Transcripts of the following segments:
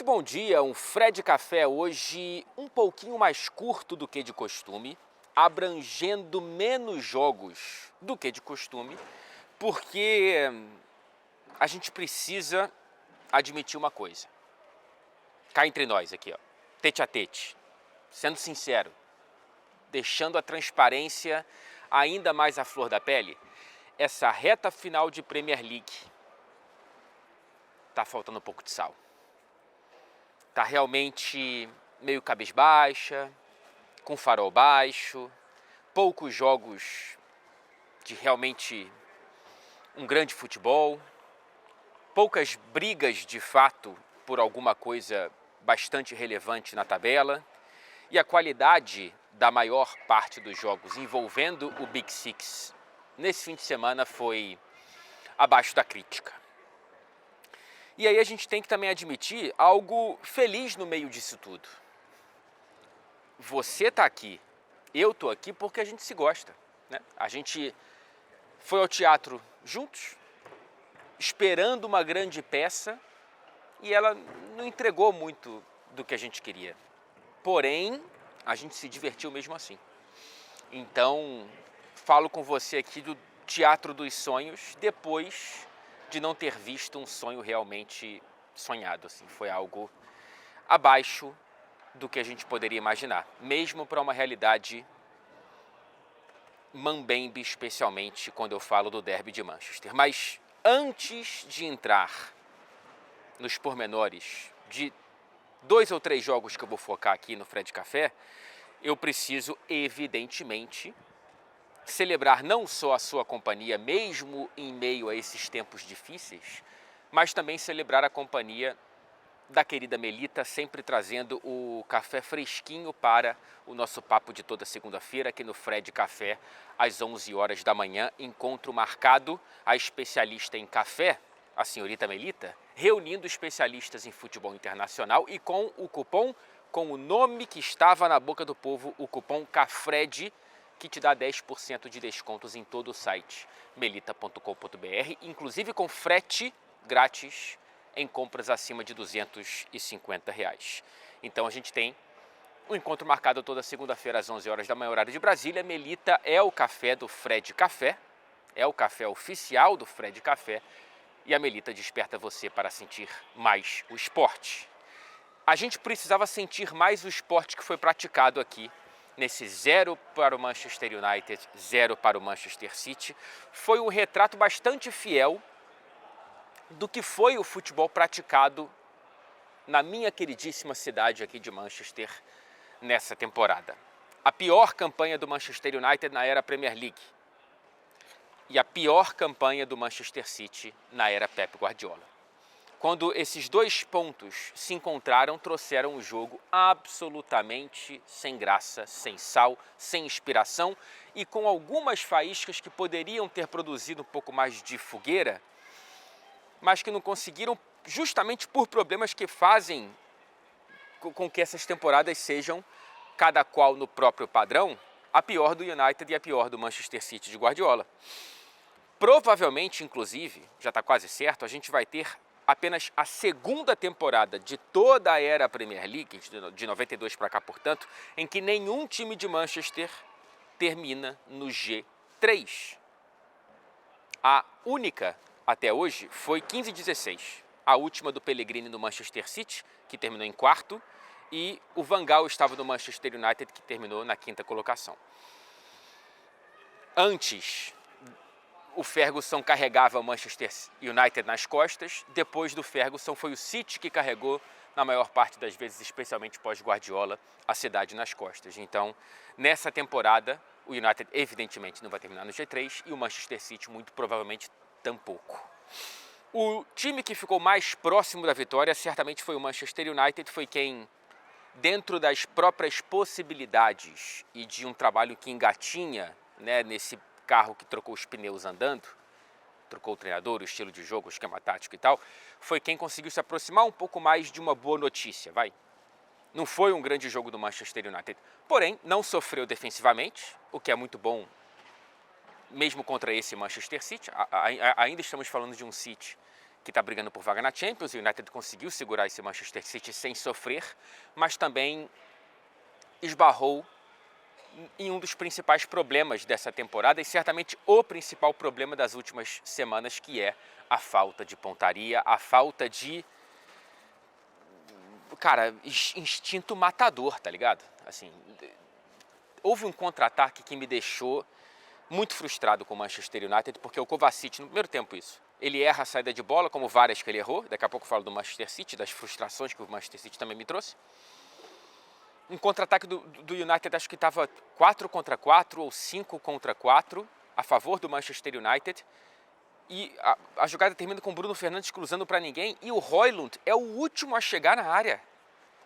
Muito bom dia, um Fred Café hoje um pouquinho mais curto do que de costume, abrangendo menos jogos do que de costume, porque a gente precisa admitir uma coisa. Cá entre nós aqui, ó, tete a tete, sendo sincero, deixando a transparência ainda mais à flor da pele, essa reta final de Premier League tá faltando um pouco de sal. Tá realmente meio cabisbaixa, com farol baixo, poucos jogos de realmente um grande futebol, poucas brigas de fato por alguma coisa bastante relevante na tabela, e a qualidade da maior parte dos jogos envolvendo o Big Six nesse fim de semana foi abaixo da crítica. E aí a gente tem que também admitir algo feliz no meio disso tudo. Você tá aqui, eu tô aqui porque a gente se gosta, né? A gente foi ao teatro juntos, esperando uma grande peça, e ela não entregou muito do que a gente queria. Porém, a gente se divertiu mesmo assim. Então, falo com você aqui do Teatro dos Sonhos, depois de não ter visto um sonho realmente sonhado, assim. Foi algo abaixo do que a gente poderia imaginar, mesmo para uma realidade mambembe, especialmente quando eu falo do Derby de Manchester. Mas antes de entrar nos pormenores de 2 ou 3 jogos que eu vou focar aqui no Fred Café, eu preciso, evidentemente, celebrar não só a sua companhia, mesmo em meio a esses tempos difíceis, mas também celebrar a companhia da querida Melita, sempre trazendo o café fresquinho para o nosso papo de toda segunda-feira aqui no Fred Café, às 11 horas da manhã. Encontro marcado, a especialista em café, a senhorita Melita, reunindo especialistas em futebol internacional e com o cupom, com o nome que estava na boca do povo, o cupom CAFRED, que te dá 10% de descontos em todo o site melita.com.br, inclusive com frete grátis em compras acima de R$250. Então a gente tem um encontro marcado toda segunda-feira às 11 horas da manhã, horário de Brasília. Melita é o café do Fred Café, é o café oficial do Fred Café, e a Melita desperta você para sentir mais o esporte. A gente precisava sentir mais o esporte que foi praticado aqui nesse 0 para o Manchester United, 0 para o Manchester City. Foi um retrato bastante fiel do que foi o futebol praticado na minha queridíssima cidade aqui de Manchester nessa temporada. A pior campanha do Manchester United na era Premier League e a pior campanha do Manchester City na era Pep Guardiola. Quando esses dois pontos se encontraram, trouxeram o jogo absolutamente sem graça, sem sal, sem inspiração e com algumas faíscas que poderiam ter produzido um pouco mais de fogueira, mas que não conseguiram justamente por problemas que fazem com que essas temporadas sejam, cada qual no próprio padrão, a pior do United e a pior do Manchester City de Guardiola. Provavelmente, inclusive, já está quase certo, a gente vai ter apenas a segunda temporada de toda a era Premier League, de 92 para cá, portanto, em que nenhum time de Manchester termina no G3. A única até hoje foi 15-16, a última do Pellegrini no Manchester City, que terminou em quarto, e o Van Gaal estava no Manchester United, que terminou na quinta colocação. Antes, o Ferguson carregava o Manchester United nas costas, depois do Ferguson foi o City que carregou, na maior parte das vezes, especialmente pós-Guardiola, a cidade nas costas. Então, nessa temporada, o United evidentemente não vai terminar no G3 e o Manchester City muito provavelmente tampouco. O time que ficou mais próximo da vitória certamente foi o Manchester United, foi quem, dentro das próprias possibilidades e de um trabalho que engatinha, né, nesse carro que trocou os pneus andando, trocou o treinador, o estilo de jogo, o esquema tático e tal, foi quem conseguiu se aproximar um pouco mais de uma boa notícia, vai. Não foi um grande jogo do Manchester United, porém não sofreu defensivamente, o que é muito bom, mesmo contra esse Manchester City. Ainda estamos falando de um City que está brigando por vaga na Champions. O United conseguiu segurar esse Manchester City sem sofrer, mas também esbarrou em um dos principais problemas dessa temporada e certamente o principal problema das últimas semanas, que é a falta de pontaria, a falta de, cara, instinto matador, tá ligado? Assim, houve um contra-ataque que me deixou muito frustrado com o Manchester United, porque o Kovacic, no primeiro tempo isso, ele erra a saída de bola, como várias que ele errou. Daqui a pouco eu falo do Manchester City, das frustrações que o Manchester City também me trouxe. Um contra-ataque do United, acho que estava 4 contra 4 ou 5 contra 4 a favor do Manchester United. E a jogada termina com o Bruno Fernandes cruzando para ninguém e o Højlund é o último a chegar na área.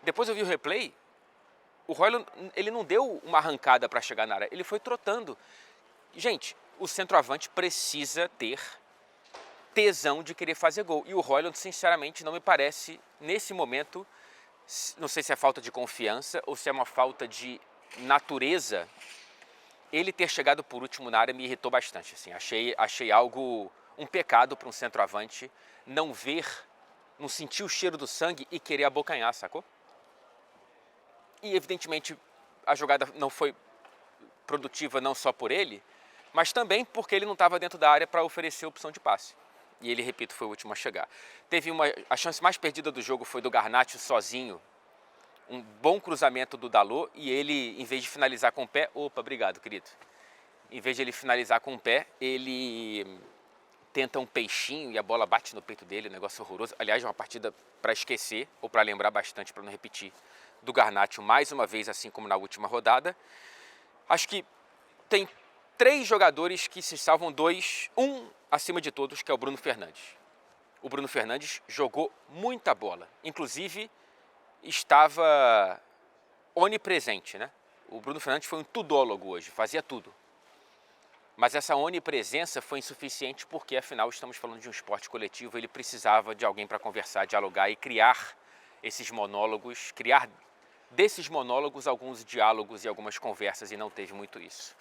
Depois eu vi o replay, o Højlund, ele não deu uma arrancada para chegar na área, ele foi trotando. Gente, o centroavante precisa ter tesão de querer fazer gol. E o Højlund, sinceramente, não me parece, nesse momento, não sei se é falta de confiança ou se é uma falta de natureza, ele ter chegado por último na área me irritou bastante. Assim, achei algo, um pecado para um centroavante não ver, não sentir o cheiro do sangue e querer abocanhar, sacou? E evidentemente a jogada não foi produtiva não só por ele, mas também porque ele não estava dentro da área para oferecer opção de passe. E ele, repito, foi o último a chegar. A chance mais perdida do jogo foi do Garnacho sozinho. Um bom cruzamento do Dalot e ele, em vez de finalizar com o pé... Opa, obrigado, querido. Em vez de ele finalizar com o pé, ele tenta um peixinho e a bola bate no peito dele, um negócio horroroso. Aliás, é uma partida para esquecer ou para lembrar bastante, para não repetir, do Garnacho mais uma vez, assim como na última rodada. Acho que tem 3 jogadores que se salvam, 2, um acima de todos, que é o Bruno Fernandes. O Bruno Fernandes jogou muita bola, inclusive estava onipresente, né? O Bruno Fernandes foi um tudólogo hoje, fazia tudo. Mas essa onipresença foi insuficiente porque, afinal, estamos falando de um esporte coletivo, ele precisava de alguém para conversar, dialogar e criar esses monólogos, criar desses monólogos alguns diálogos e algumas conversas, e não teve muito isso.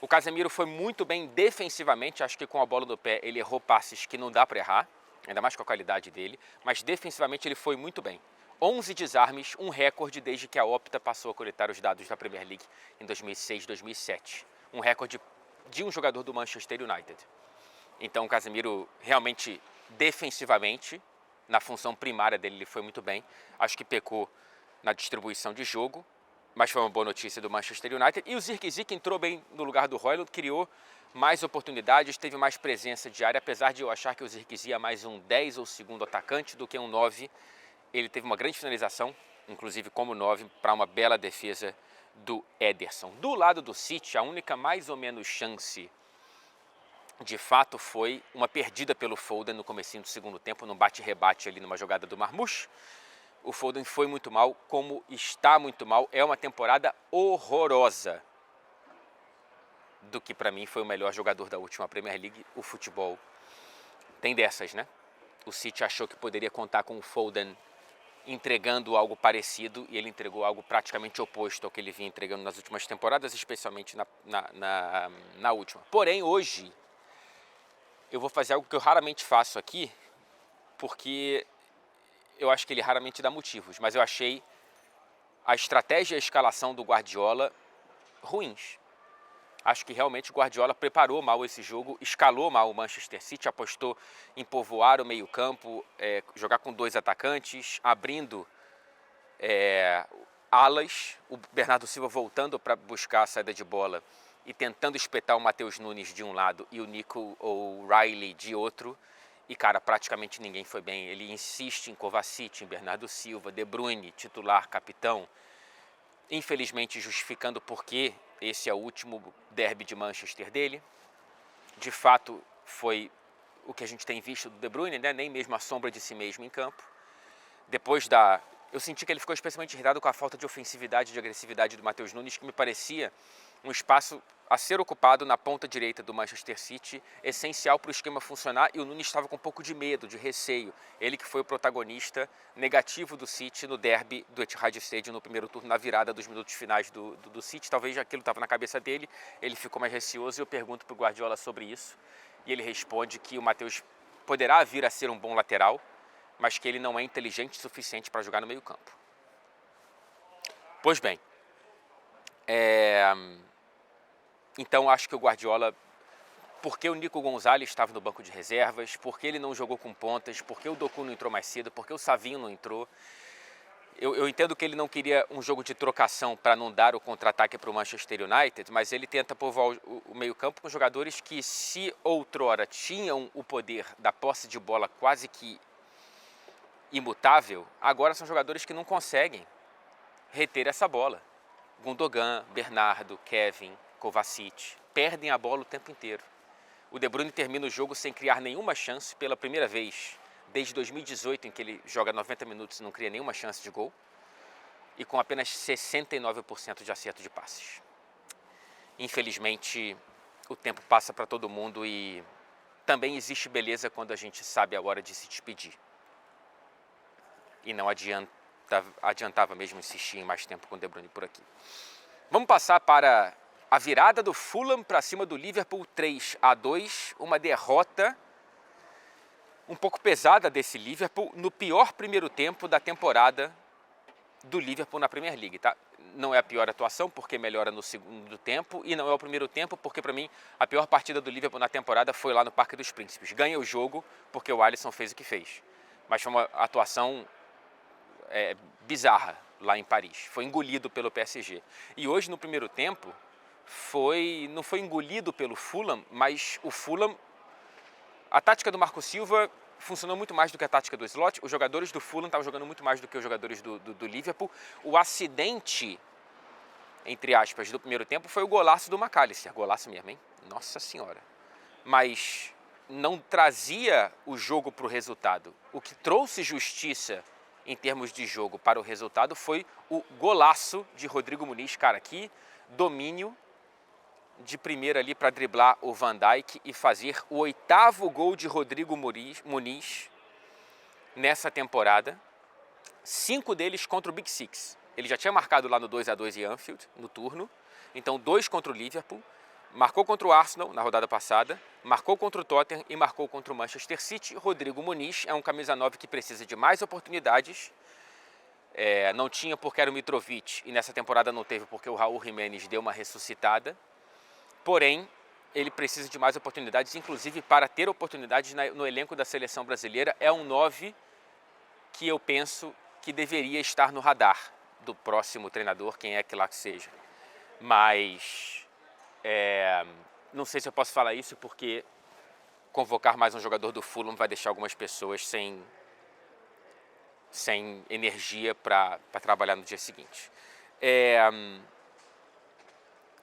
O Casemiro foi muito bem defensivamente, acho que com a bola do pé ele errou passes que não dá para errar, ainda mais com a qualidade dele, mas defensivamente ele foi muito bem. 11 desarmes, um recorde desde que a Opta passou a coletar os dados da Premier League em 2006, 2007. Um recorde de um jogador do Manchester United. Então o Casemiro realmente defensivamente, na função primária dele, ele foi muito bem. Acho que pecou na distribuição de jogo, mas foi uma boa notícia do Manchester United. E o Zirkzee, que entrou bem no lugar do Højlund, criou mais oportunidades, teve mais presença de área, apesar de eu achar que o Zirkzee é mais um 10 ou segundo atacante do que um 9. Ele teve uma grande finalização, inclusive como 9, para uma bela defesa do Ederson. Do lado do City, a única mais ou menos chance, de fato, foi uma perdida pelo Foden no comecinho do segundo tempo, num bate-rebate ali numa jogada do Marmoush. O Foden foi muito mal, como está muito mal. É uma temporada horrorosa do que para mim foi o melhor jogador da última Premier League. O futebol tem dessas, né? O City achou que poderia contar com o Foden entregando algo parecido e ele entregou algo praticamente oposto ao que ele vinha entregando nas últimas temporadas, especialmente na última. Porém, hoje, eu vou fazer algo que eu raramente faço aqui, porque eu acho que ele raramente dá motivos, mas eu achei a estratégia e a escalação do Guardiola ruins. Acho que realmente o Guardiola preparou mal esse jogo, escalou mal o Manchester City, apostou em povoar o meio-campo, jogar com 2 atacantes, abrindo alas, o Bernardo Silva voltando para buscar a saída de bola e tentando espetar o Matheus Nunes de um lado e o Nico ou Riley de outro. E, cara, praticamente ninguém foi bem. Ele insiste em Kovacic, em Bernardo Silva, De Bruyne, titular, capitão. Infelizmente justificando porque esse é o último derby de Manchester dele. De fato, foi o que a gente tem visto do De Bruyne, né? Nem mesmo a sombra de si mesmo em campo. Eu senti que ele ficou especialmente irritado com a falta de ofensividade e de agressividade do Matheus Nunes, que me parecia um espaço a ser ocupado na ponta direita do Manchester City, essencial para o esquema funcionar, e o Nunes estava com um pouco de medo, de receio. Ele que foi o protagonista negativo do City no derby do Etihad Stadium no primeiro turno, na virada dos minutos finais do City. Talvez aquilo estava na cabeça dele, ele ficou mais receoso, e eu pergunto para o Guardiola sobre isso, e ele responde que o Matheus poderá vir a ser um bom lateral, mas que ele não é inteligente o suficiente para jogar no meio-campo. Pois bem, então acho que o Guardiola, porque o Nico Gonzalez estava no banco de reservas, porque ele não jogou com pontas, porque o Doku não entrou mais cedo, porque o Savinho não entrou. Eu entendo que ele não queria um jogo de trocação para não dar o contra-ataque para o Manchester United, mas ele tenta povoar o meio-campo com jogadores que, se outrora tinham o poder da posse de bola quase que imutável, agora são jogadores que não conseguem reter essa bola. Gundogan, Bernardo, Kevin, Kovacic perdem a bola o tempo inteiro. O De Bruyne termina o jogo sem criar nenhuma chance pela primeira vez desde 2018, em que ele joga 90 minutos e não cria nenhuma chance de gol, e com apenas 69% de acerto de passes. Infelizmente, o tempo passa para todo mundo e também existe beleza quando a gente sabe a hora de se despedir. E não adiantava mesmo insistir em mais tempo com o De Bruyne por aqui. Vamos passar para a virada do Fulham para cima do Liverpool, 3-2, uma derrota um pouco pesada desse Liverpool no pior primeiro tempo da temporada do Liverpool na Premier League, tá? Não é a pior atuação, porque melhora no segundo tempo, e não é o primeiro tempo, porque para mim a pior partida do Liverpool na temporada foi lá no Parque dos Príncipes. Ganha o jogo porque o Alisson fez o que fez, mas foi uma atuação bizarra lá em Paris. Foi engolido pelo PSG. E hoje no primeiro tempo não foi engolido pelo Fulham, mas o Fulham, a tática do Marco Silva funcionou muito mais do que a tática do Slot. Os jogadores do Fulham estavam jogando muito mais do que os jogadores do Liverpool. O acidente, entre aspas, do primeiro tempo foi o golaço do McAllister. Golaço mesmo, hein? Nossa Senhora. Mas não trazia o jogo para o resultado. O que trouxe justiça em termos de jogo para o resultado foi o golaço de Rodrigo Muniz. Cara, que domínio de primeira ali para driblar o Van Dijk e fazer o 8º gol de Rodrigo Muniz nessa temporada. 5 deles contra o Big Six. Ele já tinha marcado lá no 2-2 em Anfield, no turno. Então 2 contra o Liverpool. Marcou contra o Arsenal na rodada passada. Marcou contra o Tottenham e marcou contra o Manchester City. Rodrigo Muniz é um camisa 9 que precisa de mais oportunidades. Não tinha porque era o Mitrovic e nessa temporada não teve porque o Raul Jiménez deu uma ressuscitada. Porém, ele precisa de mais oportunidades, inclusive para ter oportunidades no elenco da seleção brasileira. É um 9 que eu penso que deveria estar no radar do próximo treinador, quem é que lá que seja. Mas não sei se eu posso falar isso porque convocar mais um jogador do Fulham vai deixar algumas pessoas sem energia para trabalhar no dia seguinte.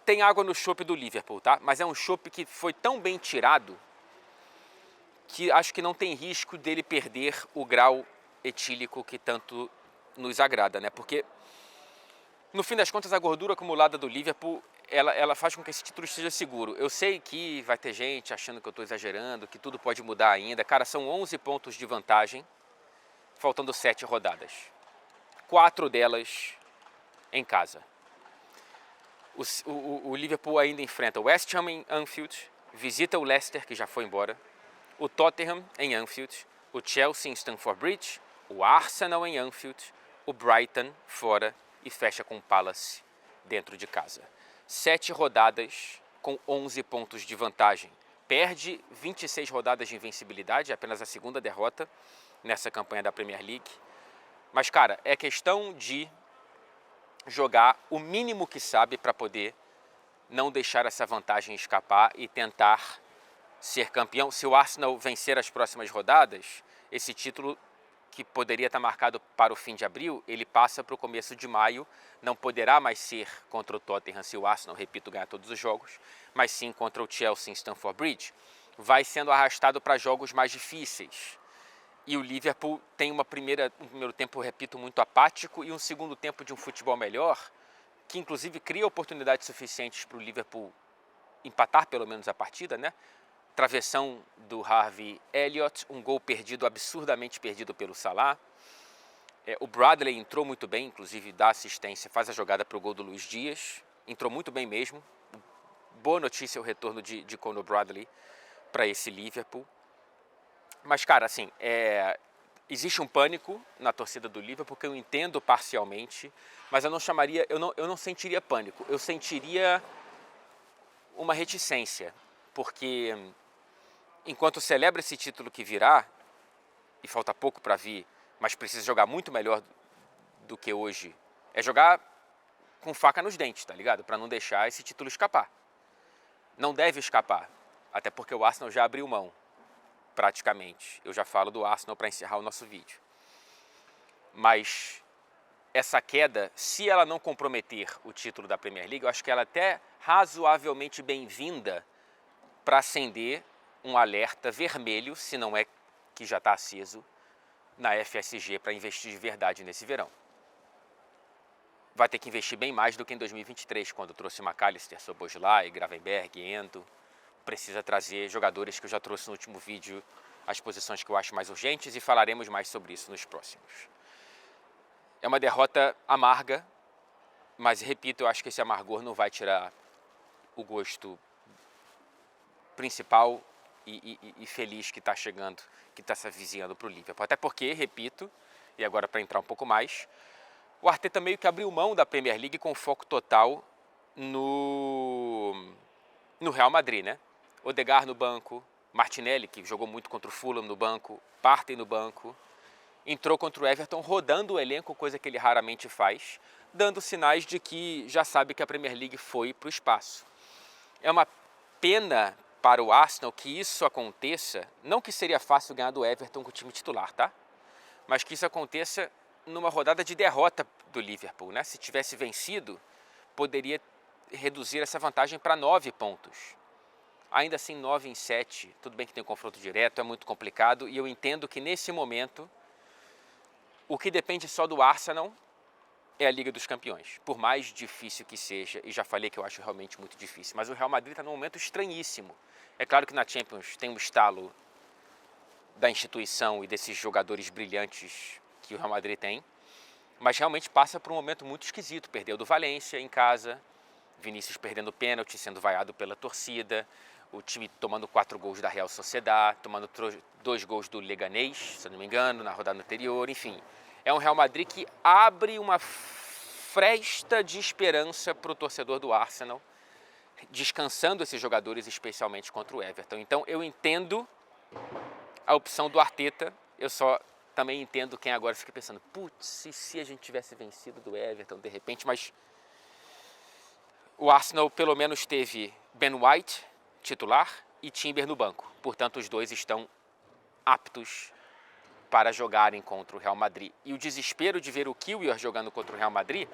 Tem água no chopp do Liverpool, tá? Mas é um chopp que foi tão bem tirado que acho que não tem risco dele perder o grau etílico que tanto nos agrada, né? Porque, no fim das contas, a gordura acumulada do Liverpool, ela faz com que esse título esteja seguro. Eu sei que vai ter gente achando que eu estou exagerando, que tudo pode mudar ainda. Cara, são 11 pontos de vantagem, faltando 7 rodadas. 4 delas em casa. O Liverpool ainda enfrenta o West Ham em Anfield, visita o Leicester, que já foi embora, o Tottenham em Anfield, o Chelsea em Stamford Bridge, o Arsenal em Anfield, o Brighton fora e fecha com o Palace dentro de casa. 7 rodadas com 11 pontos de vantagem. Perde 26 rodadas de invencibilidade, é apenas a segunda derrota nessa campanha da Premier League. Mas, cara, é questão de jogar o mínimo que sabe para poder não deixar essa vantagem escapar e tentar ser campeão. Se o Arsenal vencer as próximas rodadas, esse título, que poderia estar marcado para o fim de abril, ele passa para o começo de maio. Não poderá mais ser contra o Tottenham se o Arsenal, repito, ganhar todos os jogos, mas sim contra o Chelsea em Stamford Bridge. Vai sendo arrastado para jogos mais difíceis. E o Liverpool tem um primeiro tempo, repito, muito apático e um segundo tempo de um futebol melhor, que inclusive cria oportunidades suficientes para o Liverpool empatar pelo menos a partida, né? Travessão do Harvey Elliott, um gol perdido, absurdamente perdido pelo Salah. O Bradley entrou muito bem, inclusive dá assistência, faz a jogada para o gol do Luiz Dias. Entrou muito bem mesmo. Boa notícia o retorno de Conor Bradley para esse Liverpool. Mas, cara, assim, existe um pânico na torcida do Liverpool, porque eu entendo parcialmente, mas eu não chamaria, eu não sentiria pânico, eu sentiria uma reticência, porque enquanto celebra esse título que virá, e falta pouco para vir, mas precisa jogar muito melhor do que hoje, é jogar com faca nos dentes, tá ligado? Para não deixar esse título escapar. Não deve escapar, até porque o Arsenal já abriu mão, praticamente. Eu já falo do Arsenal para encerrar o nosso vídeo. Mas essa queda, se ela não comprometer o título da Premier League, eu acho que ela é até razoavelmente bem-vinda para acender um alerta vermelho, se não é que já está aceso, na FSG para investir de verdade nesse verão. Vai ter que investir bem mais do que em 2023, quando trouxe McAllister, Szoboszlai, Gravenberch, Endo. Precisa trazer jogadores que eu já trouxe no último vídeo, as posições que eu acho mais urgentes, e falaremos mais sobre isso nos próximos. É uma derrota amarga, mas repito, eu acho que esse amargor não vai tirar o gosto principal e feliz que está chegando, que está se avizinhando para o Liverpool. Até porque, repito, e agora para entrar um pouco mais, o Arteta meio que abriu mão da Premier League com foco total no Real Madrid, né? Odegaard no banco, Martinelli, que jogou muito contra o Fulham no banco, Partey no banco, entrou contra o Everton rodando o elenco, coisa que ele raramente faz, dando sinais de que já sabe que a Premier League foi para o espaço. É uma pena para o Arsenal que isso aconteça, não que seria fácil ganhar do Everton com o time titular, tá? Mas que isso aconteça numa rodada de derrota do Liverpool, né? Se tivesse vencido, poderia reduzir essa vantagem para 9 pontos. Ainda assim, 9 em 7, tudo bem que tem um confronto direto, é muito complicado, e eu entendo que nesse momento, o que depende só do Arsenal é a Liga dos Campeões, por mais difícil que seja, e já falei que eu acho realmente muito difícil, mas o Real Madrid está num momento estranhíssimo. É claro que na Champions tem um estalo da instituição e desses jogadores brilhantes que o Real Madrid tem, mas realmente passa por um momento muito esquisito. Perdeu do Valência em casa, Vinícius perdendo pênalti, sendo vaiado pela torcida, o time tomando 4 gols da Real Sociedad, tomando 2 gols do Leganés, se eu não me engano, na rodada anterior, enfim. É um Real Madrid que abre uma fresta de esperança para o torcedor do Arsenal, descansando esses jogadores, especialmente contra o Everton. Então eu entendo a opção do Arteta, eu só também entendo quem agora fica pensando, putz, e se a gente tivesse vencido do Everton de repente, mas o Arsenal pelo menos teve Ben White, titular, e Timber no banco. Portanto, os dois estão aptos para jogarem contra o Real Madrid. E o desespero de ver o Kiwior jogando contra o Real Madrid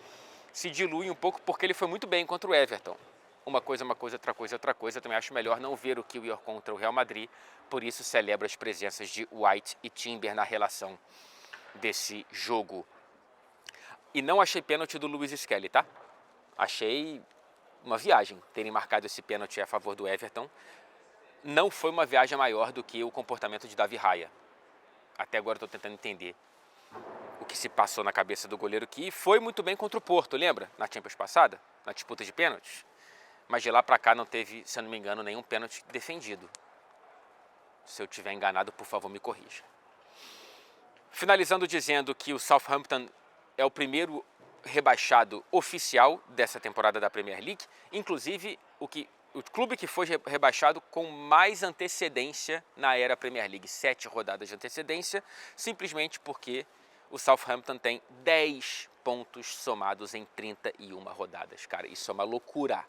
se dilui um pouco porque ele foi muito bem contra o Everton. Uma coisa, outra coisa, outra coisa. Eu também acho melhor não ver o Kiwior contra o Real Madrid. Por isso, celebro as presenças de White e Timber na relação desse jogo. E não achei pênalti do Lewis Skelly, tá? Achei uma viagem terem marcado esse pênalti a favor do Everton. Não foi uma viagem maior do que o comportamento de Davi Raya. Até agora estou tentando entender o que se passou na cabeça do goleiro, que foi muito bem contra o Porto, lembra? Na Champions passada, na disputa de pênaltis. Mas de lá para cá não teve, se eu não me engano, nenhum pênalti defendido. Se eu estiver enganado, por favor, me corrija. Finalizando dizendo que o Southampton é o primeiro rebaixado oficial dessa temporada da Premier League, inclusive o clube que foi rebaixado com mais antecedência na era Premier League, 7 rodadas de antecedência, simplesmente porque o Southampton tem 10 pontos somados em 31 rodadas. Cara, isso é uma loucura.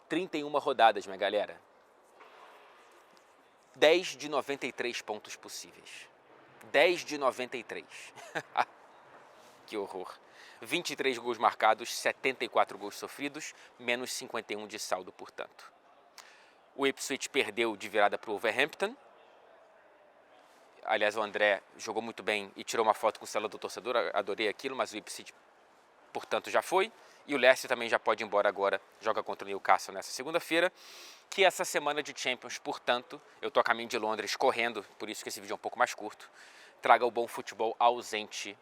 31 rodadas, minha galera. 10 de 93 pontos possíveis. 10 de 93. Que horror. 23 gols marcados, 74 gols sofridos, menos 51 de saldo, portanto. O Ipswich perdeu de virada para o Wolverhampton. Aliás, o André jogou muito bem e tirou uma foto com o cela do torcedor, adorei aquilo, mas o Ipswich, portanto, já foi. E o Leicester também já pode ir embora agora, joga contra o Newcastle nessa segunda-feira. Que essa semana de Champions, portanto, eu estou a caminho de Londres correndo, por isso que esse vídeo é um pouco mais curto, traga o bom futebol ausente,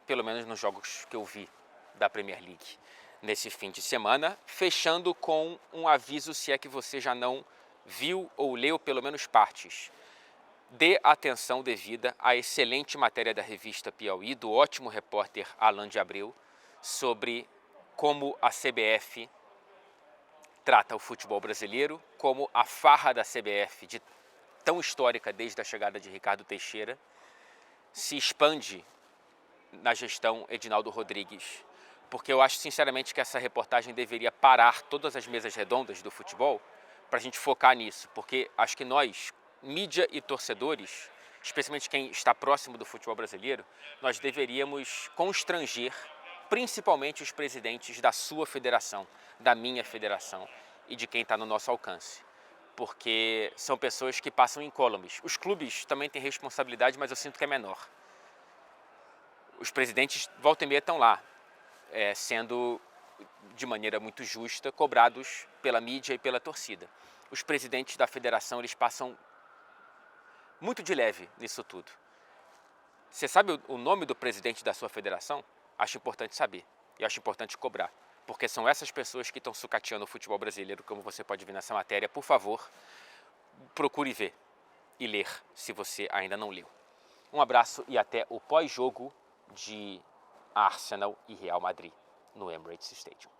pelo menos nos jogos que eu vi da Premier League nesse fim de semana, fechando com um aviso, se é que você já não viu ou leu pelo menos partes. dê atenção devida à excelente matéria da revista Piauí, do ótimo repórter Alan de Abreu, sobre como a CBF trata o futebol brasileiro, como a farra da CBF, tão histórica desde a chegada de Ricardo Teixeira, se expande na gestão Edinaldo Rodrigues. Porque eu acho sinceramente que essa reportagem deveria parar todas as mesas redondas do futebol para a gente focar nisso, porque acho que nós, mídia e torcedores, especialmente quem está próximo do futebol brasileiro, nós deveríamos constranger principalmente os presidentes da sua federação, da minha federação e de quem está no nosso alcance. Porque são pessoas que passam incólumes. Os clubes também têm responsabilidade, mas eu sinto que é menor. Os presidentes, volta e meia, estão lá, sendo, de maneira muito justa, cobrados pela mídia e pela torcida. Os presidentes da federação, eles passam muito de leve nisso tudo. Você sabe o nome do presidente da sua federação? Acho importante saber e acho importante cobrar, porque são essas pessoas que estão sucateando o futebol brasileiro, como você pode ver nessa matéria. Por favor, procure ver e ler, se você ainda não leu. Um abraço e até o pós-jogo de Arsenal e Real Madrid no Emirates Stadium.